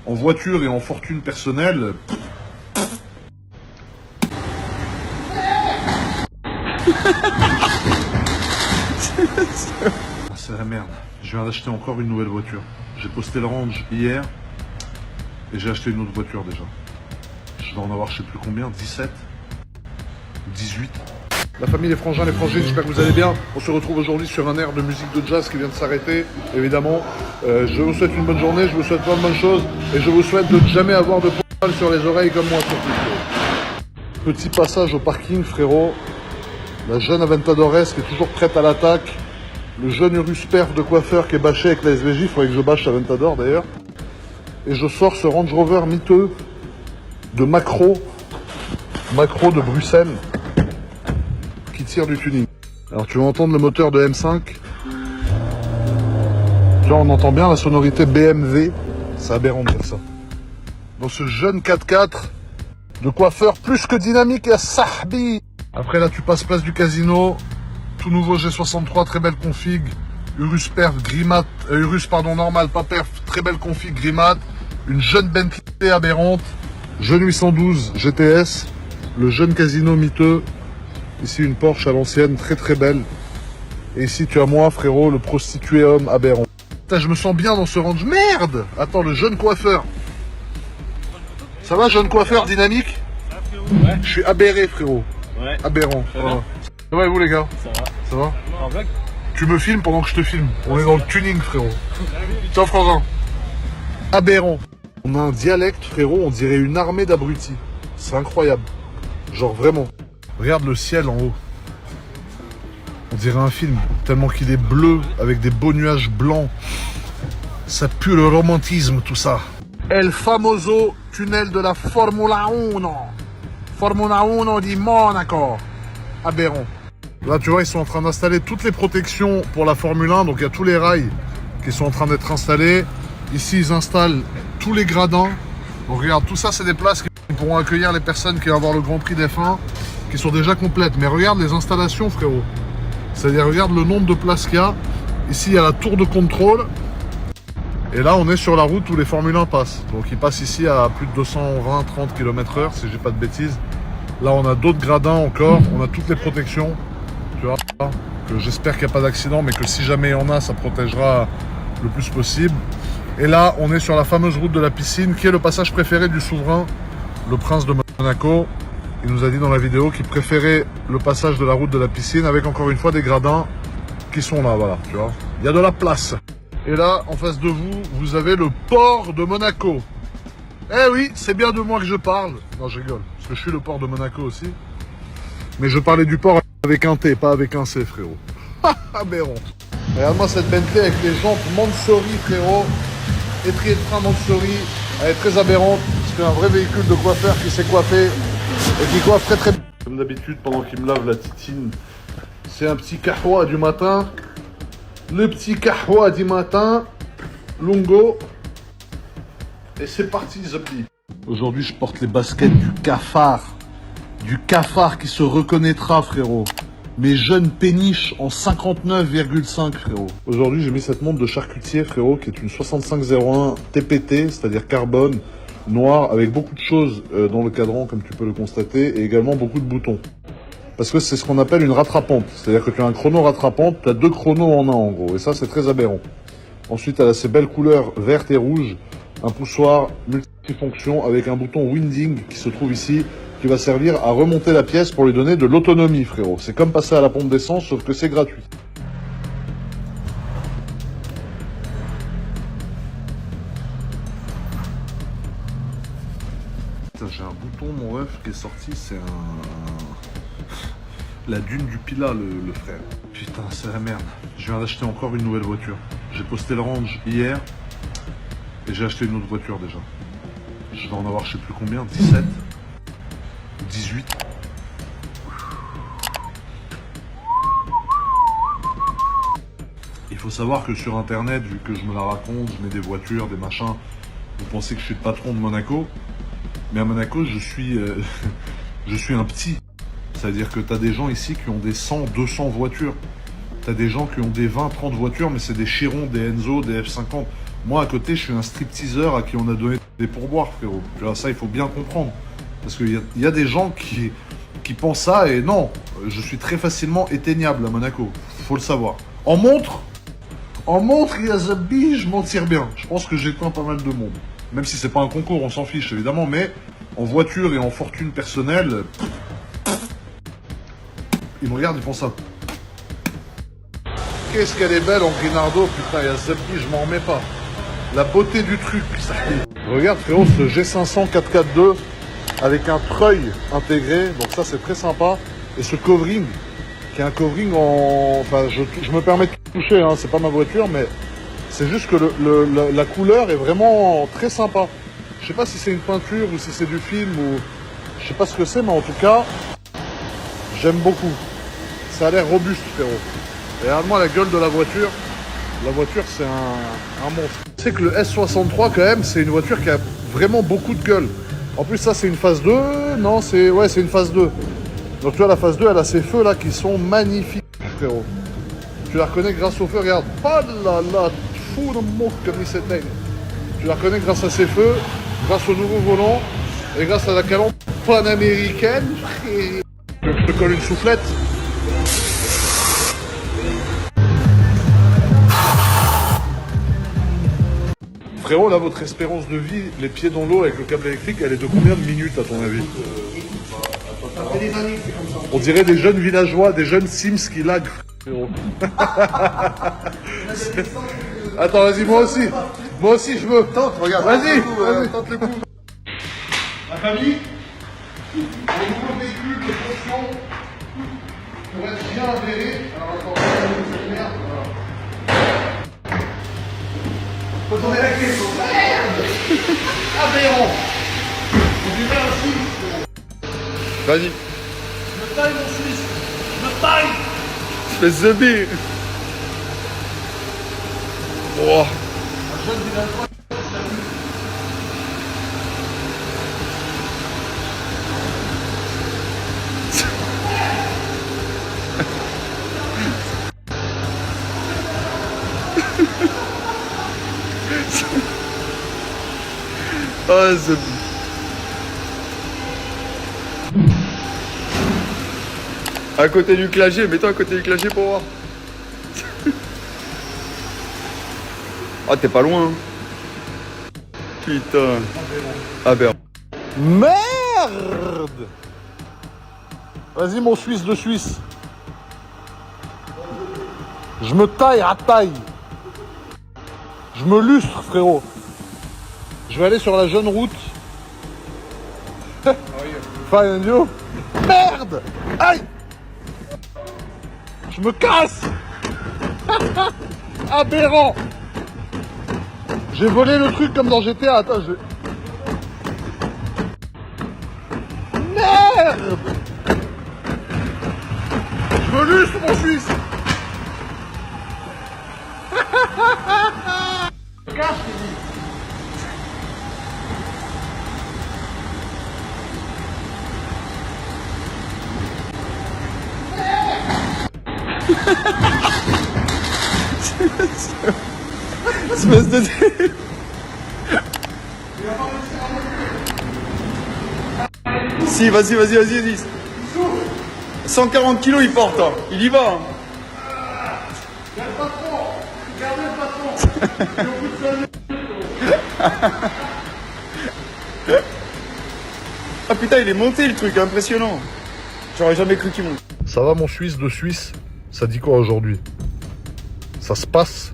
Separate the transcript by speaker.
Speaker 1: En voiture et en fortune personnelle... C'est la merde. Je viens d'acheter encore une nouvelle voiture. J'ai posté le range hier et j'ai acheté une autre voiture déjà. Je vais en avoir je sais plus combien, 17, 18. La famille, les frangins, les frangines, j'espère que vous allez bien. On se retrouve aujourd'hui sur un air de musique de jazz qui vient de s'arrêter. Évidemment, je vous souhaite une bonne journée, je vous souhaite plein de bonnes choses et je vous souhaite de ne jamais avoir de poils sur les oreilles comme moi surtout. Petit passage au parking, frérot. La jeune Aventador S qui est toujours prête à l'attaque. Le jeune Urus Perf de coiffeur qui est bâché avec la SVJ, il faudrait que je bâche Aventador d'ailleurs. Et je sors ce Range Rover miteux de Macro de Bruxelles, qui tire du tuning. Alors tu vas entendre le moteur de M5. Tu vois, on entend bien la sonorité BMW. C'est aberrant de dire ça. Dans ce jeune 4x4 de coiffeur plus que dynamique et sahbi. Après là tu passes place du casino. Tout nouveau G63, très belle config. Urus Perf, Grimat, normal, pas Perf, très belle config, Grimat. Une jeune Bentley aberrante. Jeune 812 GTS. Le jeune casino miteux. Ici une Porsche à l'ancienne, très très belle. Et ici tu as moi, frérot, le prostitué homme aberrant. Putain, je me sens bien dans ce range. Merde! Attends, le jeune coiffeur. Ça va, jeune coiffeur dynamique?
Speaker 2: Ouais.
Speaker 1: Je suis aberré, frérot.
Speaker 2: Ouais.
Speaker 1: Aberrant. Voilà. Ça va et vous les gars?
Speaker 2: Ça va.
Speaker 1: Ça va?
Speaker 2: En blague?
Speaker 1: Tu me filmes pendant que je te filme. On est dans le tuning, frérot. Ciao, frangin. Aberrant. On a un dialecte, frérot, on dirait une armée d'abrutis. C'est incroyable. Genre vraiment. Regarde le ciel en haut. On dirait un film, tellement qu'il est bleu, avec des beaux nuages blancs. Ça pue le romantisme, tout ça. El famoso tunnel de la Formula 1. Formula 1 di Monaco. Aberrant. Là, tu vois, ils sont en train d'installer toutes les protections pour la Formule 1. Donc, il y a tous les rails qui sont en train d'être installés. Ici, ils installent tous les gradins. Donc, regarde, tout ça, c'est des places qui pourront accueillir les personnes qui vont avoir le Grand Prix d'F1, qui sont déjà complètes. Mais regarde les installations, frérot. C'est-à-dire, regarde le nombre de places qu'il y a. Ici, il y a la tour de contrôle. Et là, on est sur la route où les Formule 1 passent. Donc, ils passent ici à plus de 220-30 km/h, si j'ai pas de bêtises. Là, on a d'autres gradins encore. On a toutes les protections. Tu vois, que j'espère qu'il n'y a pas d'accident, mais que si jamais il y en a, ça protégera le plus possible. Et là, on est sur la fameuse route de la piscine, qui est le passage préféré du souverain, le prince de Monaco. Il nous a dit dans la vidéo qu'il préférait le passage de la route de la piscine, avec encore une fois des gradins qui sont là, voilà, tu vois. Il y a de la place. Et là, en face de vous, vous avez le port de Monaco. Eh oui, c'est bien de moi que je parle. Non, je rigole, parce que je suis le port de Monaco aussi. Mais je parlais du port avec un T, pas avec un C, frérot. Aberrant. Regarde-moi cette Bentley avec les jantes Mansory, frérot. Étrier de frein Mansory. Elle est très aberrante. C'est un vrai véhicule de coiffeur qui s'est coiffé et qui coiffe très très bien. Comme d'habitude, pendant qu'il me lave la titine, c'est un petit kahwa du matin. Le petit kahwa du matin. Lungo. Et c'est parti, Zopli. Aujourd'hui, je porte les baskets du cafard. Du cafard qui se reconnaîtra, frérot. Mes jeunes péniches en 59,5, frérot. Aujourd'hui, j'ai mis cette montre de charcutier, frérot, qui est une 6501 TPT, c'est-à-dire carbone, noir, avec beaucoup de choses dans le cadran, comme tu peux le constater, et également beaucoup de boutons. Parce que c'est ce qu'on appelle une rattrapante. C'est-à-dire que tu as un chrono rattrapante, tu as deux chronos en un, en gros. Et ça, c'est très aberrant. Ensuite, elle a ces belles couleurs vertes et rouges, un poussoir multifonction avec un bouton winding qui se trouve ici, qui va servir à remonter la pièce pour lui donner de l'autonomie, frérot. C'est comme passer à la pompe d'essence, sauf que c'est gratuit. J'ai un bouton, mon ref, qui est sorti, c'est la dune du Pila, le frère. Putain, c'est la merde. Je viens d'acheter encore une nouvelle voiture. J'ai posté le range hier, et j'ai acheté une autre voiture déjà. Je vais en avoir je sais plus combien, 17, 18. Il faut savoir que sur internet, vu que je me la raconte, je mets des voitures, des machins, vous pensez que je suis le patron de Monaco. Mais à Monaco, je suis un petit. C'est-à-dire que tu as des gens ici qui ont des 100, 200 voitures. Tu as des gens qui ont des 20, 30 voitures, mais c'est des Chiron, des Enzo, des F50. Moi, à côté, je suis un stripteaseur à qui on a donné des pourboires, frérot. Tu vois, ça, il faut bien comprendre. Parce qu'il y a des gens qui pensent ça, et non, je suis très facilement éteignable à Monaco. Faut le savoir. En montre, il y a Zabi, je m'en tire bien. Je pense que j'éteins pas mal de monde. Même si c'est pas un concours, on s'en fiche, évidemment, mais en voiture et en fortune personnelle, ils me regardent, ils font ça. Qu'est-ce qu'elle est belle en Grinardo, putain, il y a Zabi, je m'en remets pas. La beauté du truc, ça. Regarde, frérot, ce G500 4x2 avec un treuil intégré, donc ça c'est très sympa. Et ce covering, qui est un covering en... Enfin, je me permets de toucher, hein, c'est pas ma voiture, mais c'est juste que la couleur est vraiment très sympa. Je sais pas si c'est une peinture ou si c'est du film ou... Je sais pas ce que c'est, mais en tout cas, j'aime beaucoup. Ça a l'air robuste, frérot. Et regarde-moi la gueule de la voiture. La voiture, c'est un monstre. Tu sais que le S63, quand même, c'est une voiture qui a vraiment beaucoup de gueule. En plus, ça, c'est une phase 2. Non, c'est... Ouais, c'est une phase 2. Donc, tu vois, la phase 2, elle a ces feux, là, qui sont magnifiques, frérot. Tu la reconnais grâce au feu, regarde. Oh là là, fou de mot comme il s'éteigne. Tu la reconnais grâce à ces feux, grâce au nouveau volant, et grâce à la calandre panaméricaine. Je te colle une soufflette. Frérot, là, votre espérance de vie, les pieds dans l'eau avec le câble électrique, elle est de combien de minutes, à ton avis? On dirait des jeunes villageois, des jeunes Sims qui laguent, frérot. Attends, vas-y, moi aussi, je veux. Tente, regarde. Vas-y, tente le coup. La famille, le nouveau véhicule de fonction pour être bien avéré. Alors, attends, cette merde. Faut tourner la clé, faut... Merde. Aberrant. Faut du bien aussi.
Speaker 2: Vas-y.
Speaker 1: Je me taille, mon Suisse. Je me taille.
Speaker 2: Espèce de bille. Oh.
Speaker 1: Un jeune villageois.
Speaker 2: Oh, c'est... À côté du clavier, mets-toi à côté du clavier pour voir. Ah, t'es pas loin. Hein. Putain. Ah ben.
Speaker 1: Merde. Vas-y, mon Suisse de Suisse. Je me taille à taille. Je me lustre, frérot. Je vais aller sur la jeune route. Fine you. Merde. Aïe. Je me casse. Aberrant. J'ai volé le truc comme dans GTA. Attends, Merde. Je me lustre, mon Suisse. Casse,
Speaker 2: Espèce de... Si, vas-y. 140 kilos il porte, hein. Il y va. Hein.
Speaker 1: Regardez le patron.
Speaker 2: Ah putain, il est monté le truc, impressionnant. J'aurais jamais cru qu'il monte.
Speaker 1: Ça va, mon Suisse de Suisse? Ça dit quoi aujourd'hui? Ça se passe?